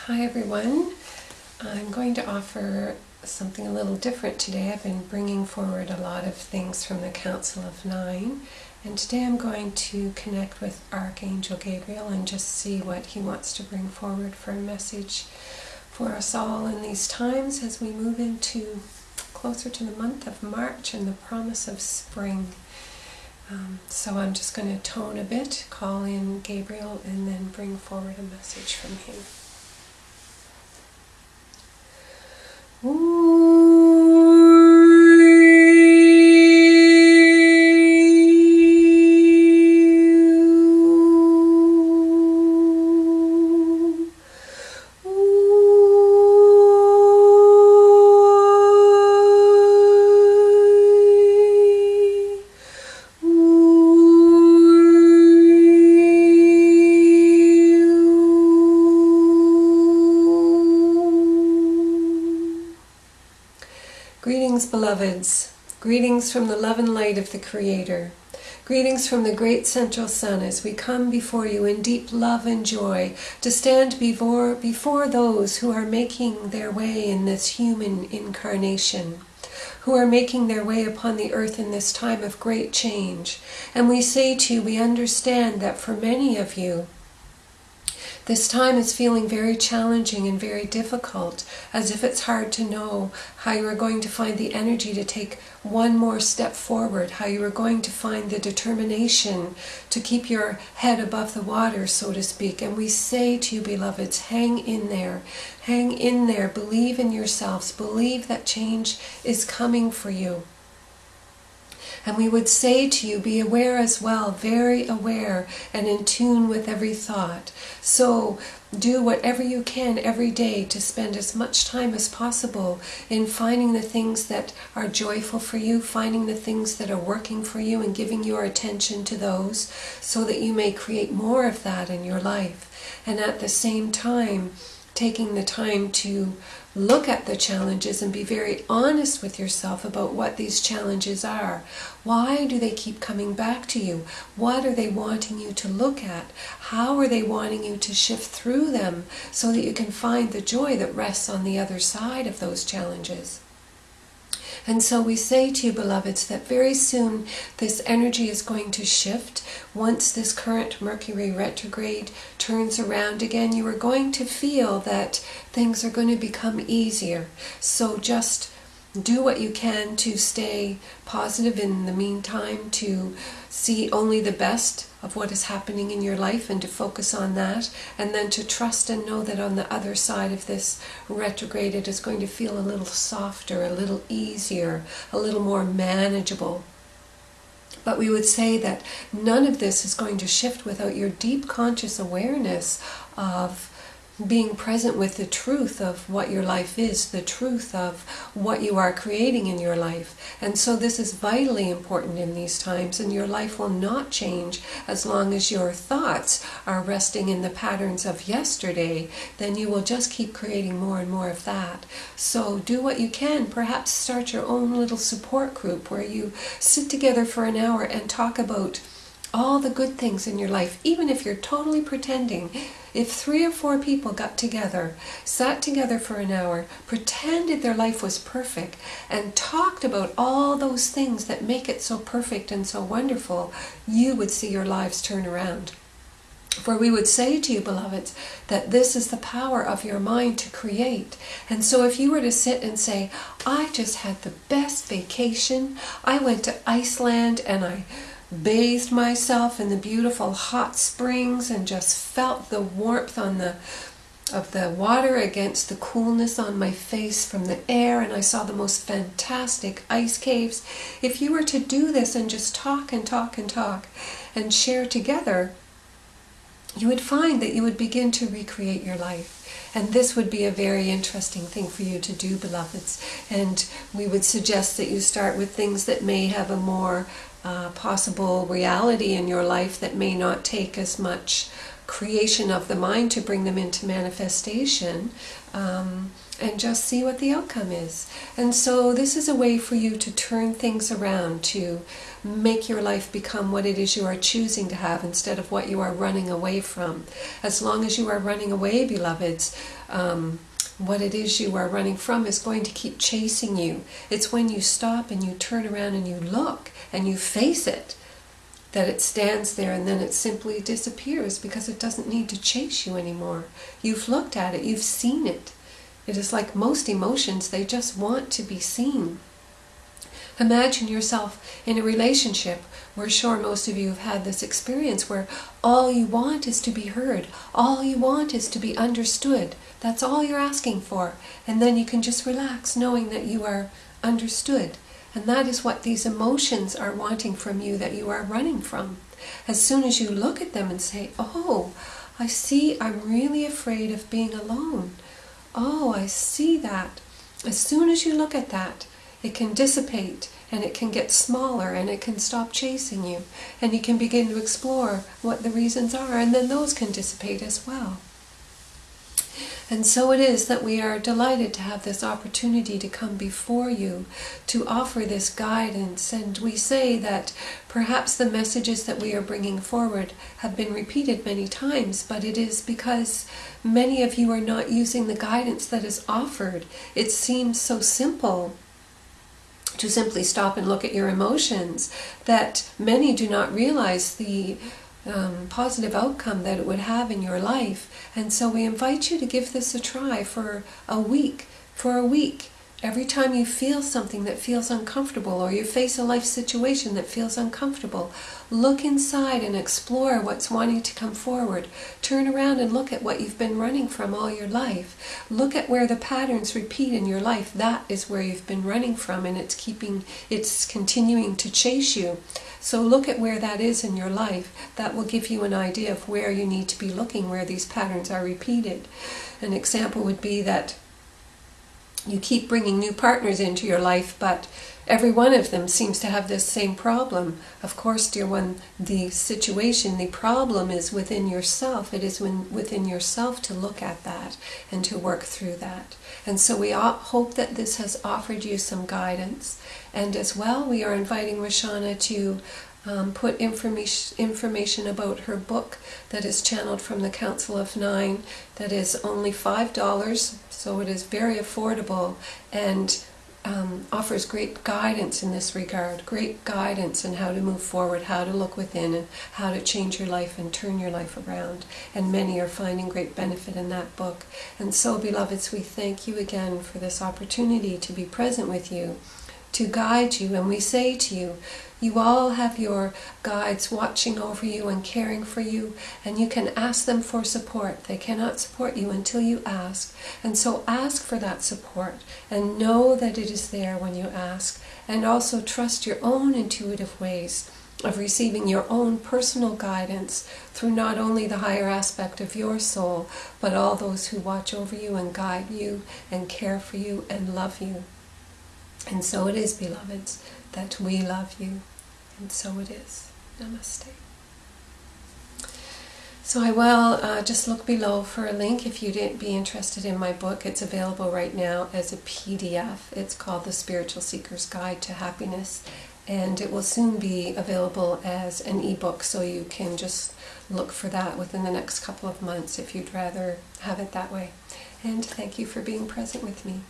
Hi everyone. I'm going to offer something a little different today. I've been bringing forward a lot of things from the Council of Nine, and today I'm going to connect with Archangel Gabriel and just see what he wants to bring forward for a message for us all in these times as we move into closer to the month of March and the promise of spring. So I'm just going to tone a bit, call in Gabriel, and then bring forward a message from him. Greetings, beloveds. Greetings from the love and light of the Creator. Greetings from the great central sun as we come before you in deep love and joy to stand before those who are making their way in this human incarnation, who are making their way upon the earth in this time of great change. And we say to you, we understand that for many of you, this time is feeling very challenging and very difficult, as if it's hard to know how you are going to find the energy to take one more step forward, how you are going to find the determination to keep your head above the water, so to speak. And we say to you, beloveds, hang in there. Hang in there. Believe in yourselves. Believe that change is coming for you. And we would say to you, be aware as well, very aware and in tune with every thought. So do whatever you can every day to spend as much time as possible in finding the things that are joyful for you, finding the things that are working for you and giving your attention to those so that you may create more of that in your life. And at the same time, taking the time to look at the challenges and be very honest with yourself about what these challenges are. Why do they keep coming back to you? What are they wanting you to look at? How are they wanting you to shift through them so that you can find the joy that rests on the other side of those challenges? And so we say to you, beloveds, that very soon this energy is going to shift. Once this current Mercury retrograde turns around again, you are going to feel that things are going to become easier. So just do what you can to stay positive in the meantime, to see only the best of what is happening in your life and to focus on that, and then to trust and know that on the other side of this retrograde it is going to feel a little softer, a little easier, a little more manageable. But we would say that none of this is going to shift without your deep conscious awareness of being present with the truth of what your life is, the truth of what you are creating in your life. And so this is vitally important in these times, and your life will not change as long as your thoughts are resting in the patterns of yesterday. Then you will just keep creating more and more of that. So do what you can. Perhaps start your own little support group where you sit together for an hour and talk about all the good things in your life, even if you're totally pretending. If 3 or 4 people got together, sat together for an hour, pretended their life was perfect, and talked about all those things that make it so perfect and so wonderful, you would see your lives turn around. For we would say to you, beloveds, that this is the power of your mind to create. And so if you were to sit and say, I just had the best vacation, I went to Iceland and I bathed myself in the beautiful hot springs and just felt the warmth of the water against the coolness on my face from the air, and I saw the most fantastic ice caves. If you were to do this and just talk and talk and talk and share together, you would find that you would begin to recreate your life. And this would be a very interesting thing for you to do, beloveds. And we would suggest that you start with things that may have a more possible reality in your life, that may not take as much creation of the mind to bring them into manifestation, and just see what the outcome is. And so this is a way for you to turn things around, to make your life become what it is you are choosing to have instead of what you are running away from. As long as you are running away, beloveds, what it is you are running from is going to keep chasing you. It's when you stop and you turn around and you look and you face it that it stands there, and then it simply disappears because it doesn't need to chase you anymore. You've looked at it, you've seen it. It is like most emotions, they just want to be seen. Imagine yourself in a relationship. We're sure most of you have had this experience where all you want is to be heard. All you want is to be understood. That's all you're asking for. And then you can just relax knowing that you are understood. And that is what these emotions are wanting from you, that you are running from. As soon as you look at them and say, oh, I see I'm really afraid of being alone. Oh, I see that. As soon as you look at that, it can dissipate and it can get smaller and it can stop chasing you. And you can begin to explore what the reasons are, and then those can dissipate as well. And so it is that we are delighted to have this opportunity to come before you to offer this guidance. And we say that perhaps the messages that we are bringing forward have been repeated many times, but it is because many of you are not using the guidance that is offered. It seems so simple to simply stop and look at your emotions that many do not realize the positive outcome that it would have in your life. And so we invite you to give this a try for a week. For a week, every time you feel something that feels uncomfortable, or you face a life situation that feels uncomfortable, look inside and explore what's wanting to come forward. Turn around and look at what you've been running from all your life. Look at where the patterns repeat in your life. That is where you've been running from, and it's continuing to chase you. So look at where that is in your life. That will give you an idea of where you need to be looking, where these patterns are repeated. An example would be that you keep bringing new partners into your life, but every one of them seems to have this same problem. Of course, dear one, the problem is within yourself. It is within yourself to look at that and to work through that. And so we hope that this has offered you some guidance. And as well, we are inviting Roshana to put information about her book that is channeled from the Council of Nine. That is only $5, so it is very affordable, and offers great guidance in this regard, great guidance on how to move forward, how to look within, and how to change your life and turn your life around. And many are finding great benefit in that book. And so, beloveds, we thank you again for this opportunity to be present with you, to guide you. And we say to you, you all have your guides watching over you and caring for you, and you can ask them for support. They cannot support you until you ask. And so ask for that support and know that it is there when you ask. And also trust your own intuitive ways of receiving your own personal guidance through not only the higher aspect of your soul, but all those who watch over you and guide you and care for you and love you. And so it is, beloveds, that we love you. And so it is. Namaste. So I will just look below for a link if you'd be interested in my book. It's available right now as a PDF. It's called The Spiritual Seeker's Guide to Happiness. And it will soon be available as an ebook, so you can just look for that within the next couple of months if you'd rather have it that way. And thank you for being present with me.